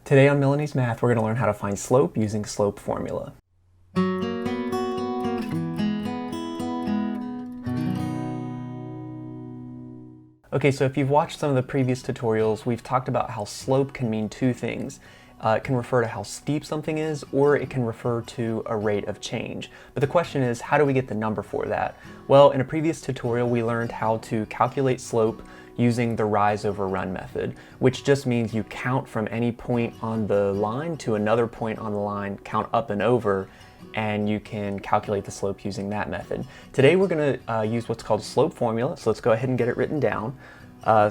Today on Milanese Math, we're going to learn how to find slope using slope formula. Okay, so if you've watched some of the previous tutorials, we've talked about how slope can mean two things. It can refer to how steep something is, or it can refer to a rate of change. But the question is, how do we get the number for that? Well, in a previous tutorial, we learned how to calculate slope using the rise over run method, which just means you count from any point on the line to another point on the line, count up and over, and you can calculate the slope using that method. Today we're going to use what's called a slope formula, so let's go ahead and get it written down.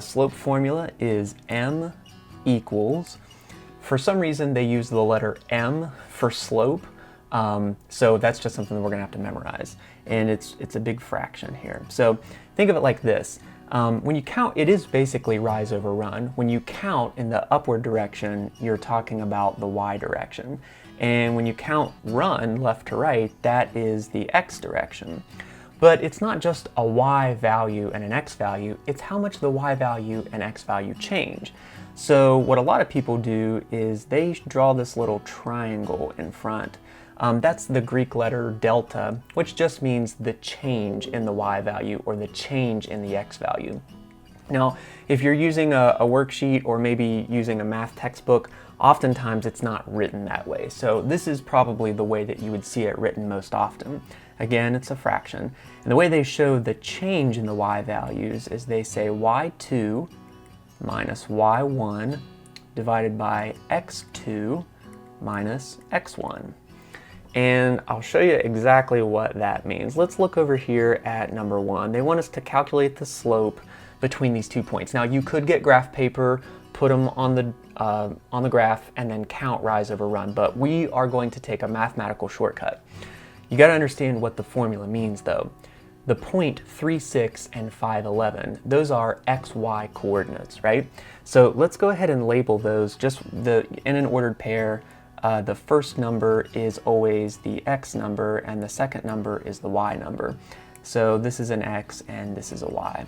Slope formula is m equals, for some reason they use the letter m for slope, so that's just something that we're going to have to memorize, and it's a big fraction here. So think of it like this. When you count, it is basically rise over run. When you count in the upward direction, you're talking about the y direction. And when you count run left to right, that is the x direction. But it's not just a y value and an x value, it's how much the y value and x value change. So what a lot of people do is they draw this little triangle in front. That's the Greek letter delta, which just means the change in the y value or the change in the x value. Now, if you're using a worksheet or maybe using a math textbook, oftentimes it's not written that way. So this is probably the way that you would see it written most often. Again, it's a fraction. And the way they show the change in the y values is they say y2 minus y1 divided by x2 minus x1. And I'll show you exactly what that means. Let's look over here at number 1. They want us to calculate the slope between these 2 points. Now you could get graph paper, put them on the graph, and then count rise over run, but we are going to take a mathematical shortcut. You got to understand what the formula means though. The point 3, 6, and 5, 11, those are xy coordinates, right? So let's go ahead and label those just in an ordered pair. The first number is always the x number and the second number is the y number. So this is an x and this is a y.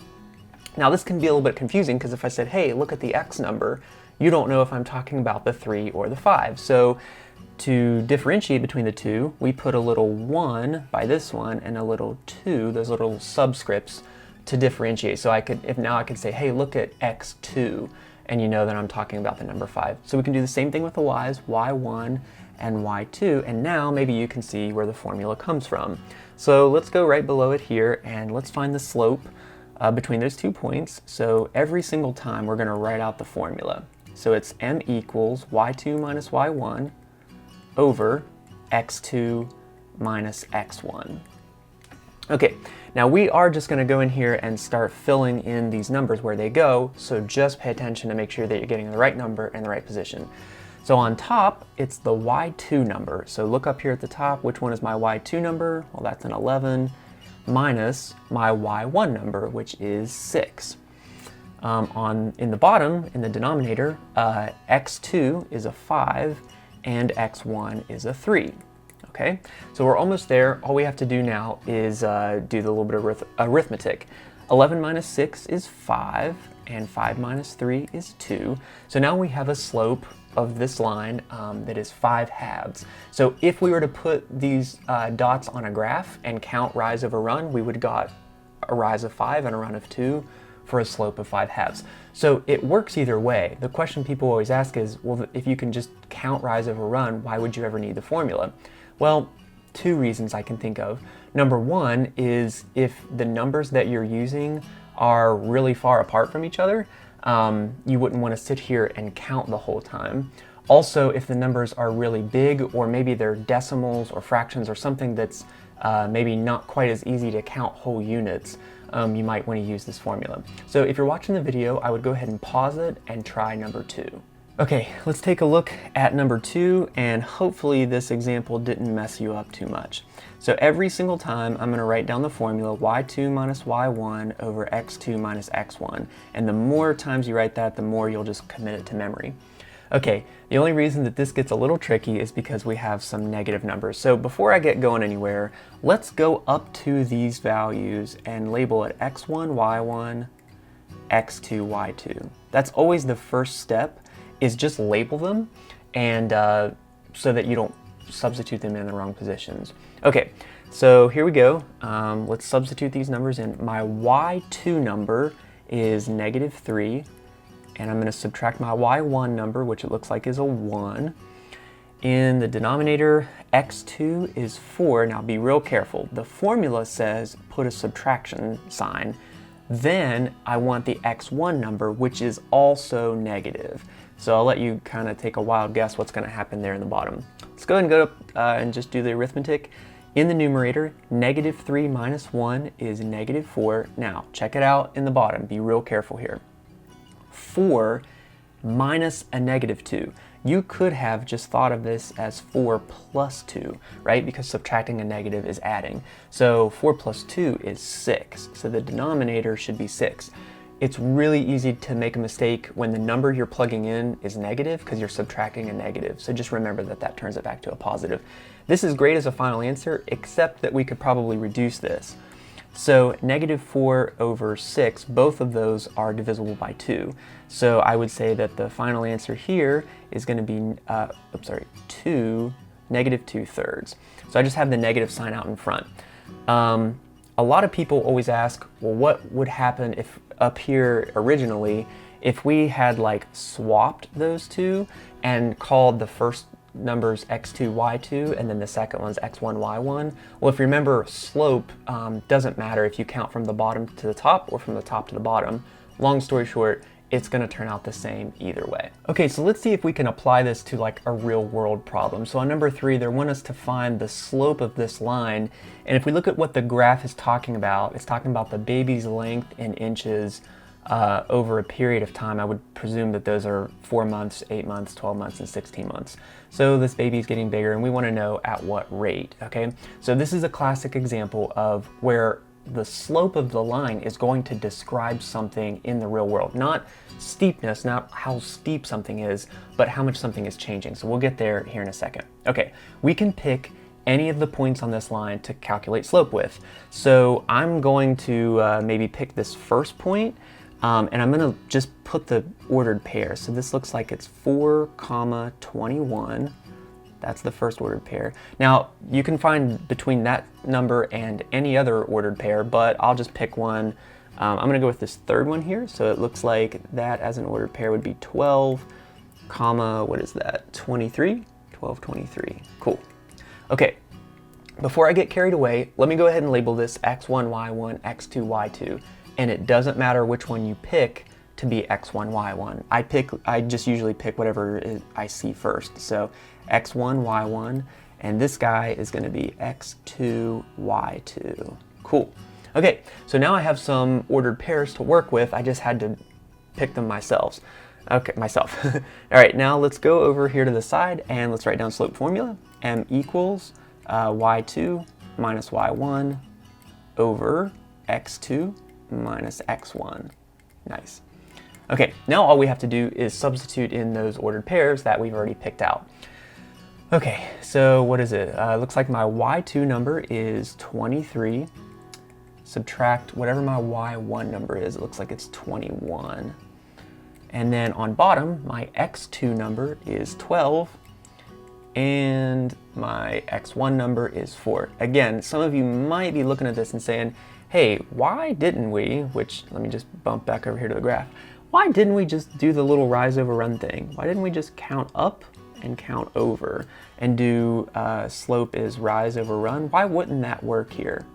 Now this can be a little bit confusing because if I said, hey, look at the x number, you don't know if I'm talking about the 3 or the 5. So to differentiate between the two, we put a little 1 by this one and a little 2, those little subscripts, to differentiate. So now I could say, hey, look at x2. And you know that I'm talking about the number 5. So we can do the same thing with the y's, y1 and y2, and now maybe you can see where the formula comes from. So let's go right below it here and let's find the slope between those 2 points. So every single time we're going to write out the formula. So it's m equals y2 minus y1 over x2 minus x1. Okay, now we are just going to go in here and start filling in these numbers where they go, so just pay attention to make sure that you're getting the right number in the right position. So on top, it's the y2 number. So look up here at the top, which one is my y2 number? Well, that's an 11, minus my y1 number, which is 6. In the bottom, in the denominator, x2 is a 5, and x1 is a 3. Okay, so we're almost there. All we have to do now is do the little bit of arithmetic. 11 minus 6 is 5, and 5 minus 3 is 2. So now we have a slope of this line that is 5 halves. So if we were to put these dots on a graph and count rise over run, we would have got a rise of 5 and a run of 2 for a slope of 5 halves. So it works either way. The question people always ask is, well, if you can just count rise over run, why would you ever need the formula? Well, 2 reasons I can think of. Number 1 is if the numbers that you're using are really far apart from each other, you wouldn't want to sit here and count the whole time. Also, if the numbers are really big, or maybe they're decimals or fractions or something that's maybe not quite as easy to count whole units, you might want to use this formula. So if you're watching the video, I would go ahead and pause it and try number 2. Okay, let's take a look at number 2, and hopefully this example didn't mess you up too much. So every single time I'm going to write down the formula y2 minus y1 over x2 minus x1, and the more times you write that, the more you'll just commit it to memory. Okay, the only reason that this gets a little tricky is because we have some negative numbers. So before I get going anywhere, let's go up to these values and label it x1, y1, x2, y2. That's always the first step, is just label them, and so that you don't substitute them in the wrong positions. Okay, so here we go. Let's substitute these numbers in. My y2 number is -3, and I'm going to subtract my y1 number, which it looks like is a 1. In the denominator, x2 is 4. Now be real careful. The formula says put a subtraction sign. Then I want the x1 number, which is also negative. So I'll let you kind of take a wild guess what's going to happen there in the bottom. Let's go ahead and go up and just do the arithmetic. In the numerator, -3 minus 1 is -4. Now check it out in the bottom. Be real careful here. 4 minus a -2. You could have just thought of this as 4 plus 2, right? Because subtracting a negative is adding. So 4 plus 2 is 6. So the denominator should be 6. It's really easy to make a mistake when the number you're plugging in is negative because you're subtracting a negative. So just remember that that turns it back to a positive. This is great as a final answer, except that we could probably reduce this. So -4 over 6, both of those are divisible by 2. So I would say that the final answer here is going to be, -2/3. So I just have the negative sign out in front. A lot of people always ask, well, what would happen if up here originally, if we had like swapped those two and called the first numbers x2, y2, and then the second one's x1, y1. Well, if you remember, slope doesn't matter if you count from the bottom to the top or from the top to the bottom. Long story short, it's going to turn out the same either way. Okay, so let's see if we can apply this to like a real world problem. So on number 3, they want us to find the slope of this line. And if we look at what the graph is talking about, it's talking about the baby's length in inches over a period of time. I would presume that those are 4 months, 8 months, 12 months, and 16 months. So this baby's getting bigger and we want to know at what rate, okay? So this is a classic example of where the slope of the line is going to describe something in the real world. Not steepness, not how steep something is, but how much something is changing. So we'll get there here in a second. Okay, we can pick any of the points on this line to calculate slope with. So I'm going to maybe pick this first point, and I'm going to just put the ordered pair. So this looks like it's 4, 21. That's the first ordered pair. Now, you can find between that number and any other ordered pair, but I'll just pick one. I'm going to go with this third one here. So it looks like that as an ordered pair would be 12, what is that? 23? 12, 23. Cool. Okay. Before I get carried away, let me go ahead and label this x1, y1, x2, y2. And it doesn't matter which one you pick to be x1, y1. I just usually pick whatever I see first. So x1, y1, and this guy is going to be x2, y2. Cool. Okay, so now I have some ordered pairs to work with. I just had to pick them myself. Okay, myself. All right, now let's go over here to the side and let's write down slope formula. M equals y2 minus y1 over x2 minus x1. Nice. Okay, now all we have to do is substitute in those ordered pairs that we've already picked out. Okay, so what is it? Looks like my y2 number is 23. Subtract whatever my y1 number is. It looks like it's 21. And then on bottom, my x2 number is 12. And my x1 number is 4. Again, some of you might be looking at this and saying, hey, why didn't we, which let me just bump back over here to the graph, why didn't we just do the little rise over run thing? Why didn't we just count up and count over and do slope is rise over run? Why wouldn't that work here?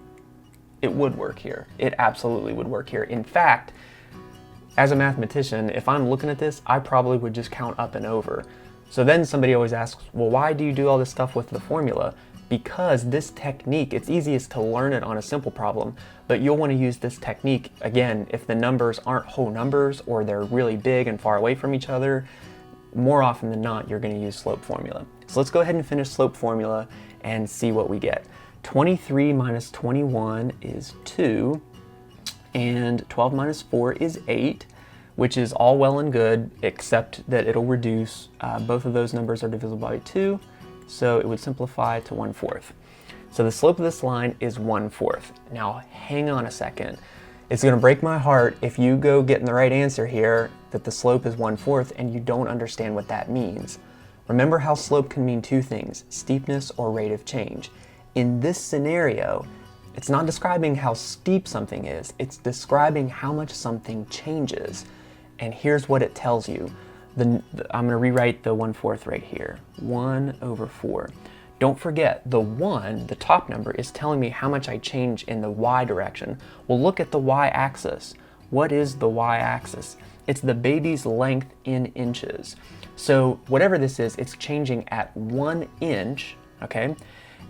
It would work here. It absolutely would work here. In fact, as a mathematician, if I'm looking at this, I probably would just count up and over. So then somebody always asks, well, why do you do all this stuff with the formula? Because this technique, it's easiest to learn it on a simple problem, but you'll want to use this technique, again, if the numbers aren't whole numbers or they're really big and far away from each other. More often than not, you're going to use slope formula. So let's go ahead and finish slope formula and see what we get. 23 minus 21 is 2, and 12 minus 4 is 8, which is all well and good, except that it'll reduce. Both of those numbers are divisible by 2, so it would simplify to 1/4. So the slope of this line is 1/4. Now, hang on a second. It's going to break my heart if you go getting the right answer here that the slope is 1/4 and you don't understand what that means. Remember how slope can mean two things, steepness or rate of change. In this scenario, it's not describing how steep something is, it's describing how much something changes. And here's what it tells you. I'm going to rewrite the 1/4 right here, 1/4. Don't forget, the 1, the top number, is telling me how much I change in the y direction. Well, look at the y-axis. What is the y-axis? It's the baby's length in inches. So whatever this is, it's changing at 1 inch, okay?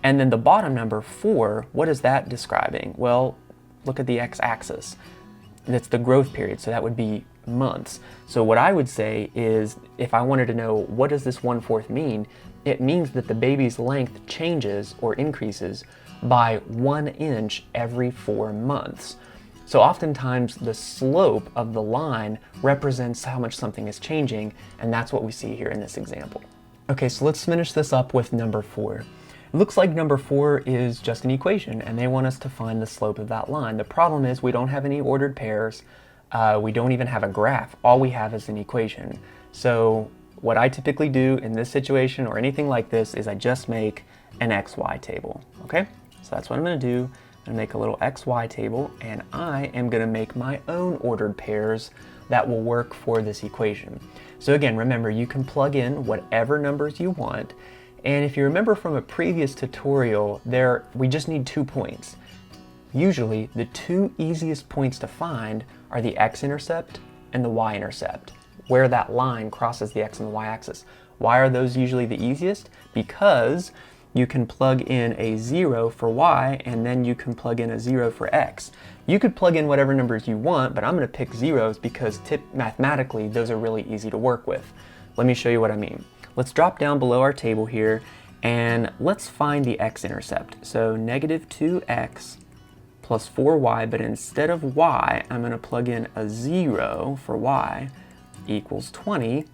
And then the bottom number, 4, what is that describing? Well, look at the x-axis. That's the growth period, so that would be months. So what I would say is, if I wanted to know what does this 1/4 mean, it means that the baby's length changes or increases by 1 inch every 4 months. So oftentimes the slope of the line represents how much something is changing, and that's what we see here in this example. Okay, so let's finish this up with number 4. It looks like number 4 is just an equation, and they want us to find the slope of that line. The problem is we don't have any ordered pairs. We don't even have a graph. All we have is an equation. So what I typically do in this situation or anything like this is I just make an XY table, okay? So that's what I'm gonna do. I'm gonna make a little XY table, and I am gonna make my own ordered pairs that will work for this equation. So again, remember, you can plug in whatever numbers you want, and if you remember from a previous tutorial, we just need 2 points. Usually, the 2 easiest points to find are the x-intercept and the y-intercept, where that line crosses the x and the y-axis. Why are those usually the easiest? Because you can plug in a 0 for y, and then you can plug in a 0 for x. You could plug in whatever numbers you want, but I'm going to pick zeros because mathematically, those are really easy to work with. Let me show you what I mean. Let's drop down below our table here, and let's find the x-intercept. So negative 2x plus 4y, but instead of y, I'm going to plug in a 0 for y equals 20.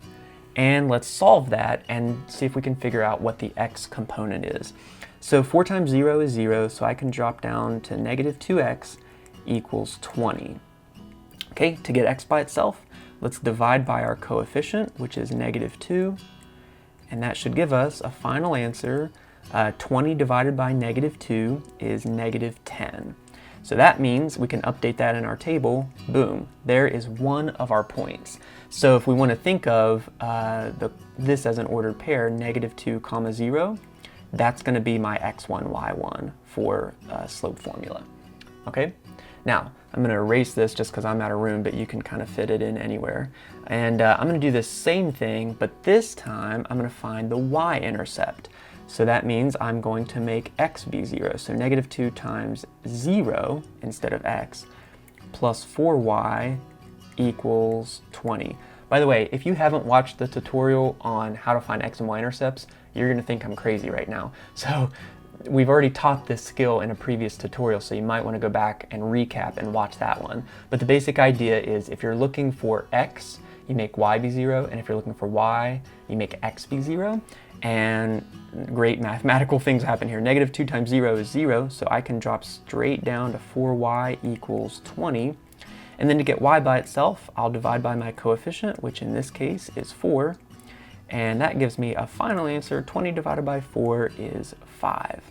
And let's solve that and see if we can figure out what the x component is. So 4 times 0 is 0, so I can drop down to negative 2x equals 20. Okay, to get x by itself, let's divide by our coefficient, which is negative 2, and that should give us a final answer. 20 divided by negative 2 is negative 10. So that means we can update that in our table. Boom, there is one of our points. So if we want to think of this as an ordered pair, negative 2 comma 0, that's going to be my x1, y1 for slope formula. Okay, now I'm going to erase this just because I'm out of room, but you can kind of fit it in anywhere. And I'm going to do the same thing, but this time I'm going to find the y-intercept. So that means I'm going to make x be 0. So negative 2 times 0 instead of x plus 4y equals 20. By the way, if you haven't watched the tutorial on how to find x and y intercepts, you're going to think I'm crazy right now. So we've already taught this skill in a previous tutorial, so you might want to go back and recap and watch that one. But the basic idea is if you're looking for x, you make y be 0, and if you're looking for y, you make x be 0. And great mathematical things happen here. Negative 2 times 0 is 0, so I can drop straight down to 4y equals 20. And then to get y by itself, I'll divide by my coefficient, which in this case is 4. And that gives me a final answer. 20 divided by 4 is 5.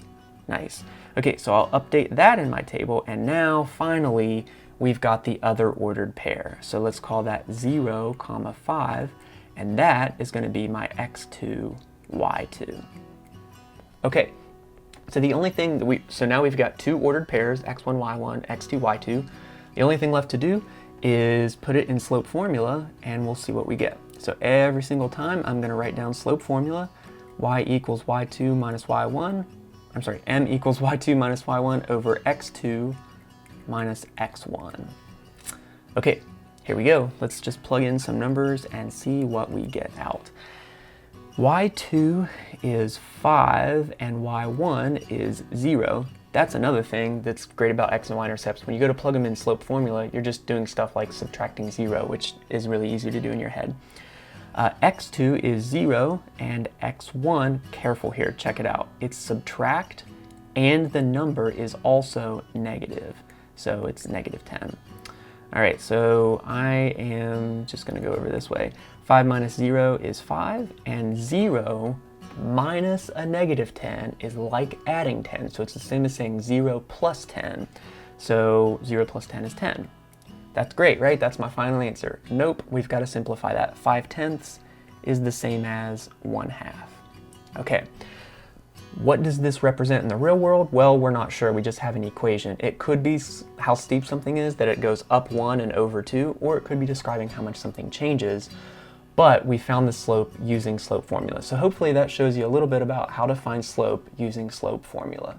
Nice. Okay, so I'll update that in my table, and now finally we've got the other ordered pair. So let's call that 0, 5, and that is going to be my x2, y2. Okay, so the only thing that so now we've got 2 ordered pairs, x1, y1, x2, y2. The only thing left to do is put it in slope formula, and we'll see what we get. So every single time I'm going to write down slope formula, y equals y2 minus y1, I'm sorry, m equals y2 minus y1 over x2 minus x1. Okay, here we go. Let's just plug in some numbers and see what we get out. y2 is 5 and y1 is 0. That's another thing that's great about x and y intercepts. When you go to plug them in slope formula, you're just doing stuff like subtracting 0, which is really easy to do in your head. x2 is 0 and x1, careful here, check it out. It's subtract and the number is also negative. So it's negative 10. All right, so I am just gonna go over this way. 5 minus 0 is 5, and 0 minus a negative 10 is like adding 10. So it's the same as saying 0 plus 10. So 0 plus 10 is 10. That's great, right? That's my final answer. Nope, we've got to simplify that. 5/10 is the same as 1/2. Okay, what does this represent in the real world? Well, we're not sure. We just have an equation. It could be how steep something is, that it goes up 1 and over 2, or it could be describing how much something changes. But we found the slope using slope formula. So hopefully that shows you a little bit about how to find slope using slope formula.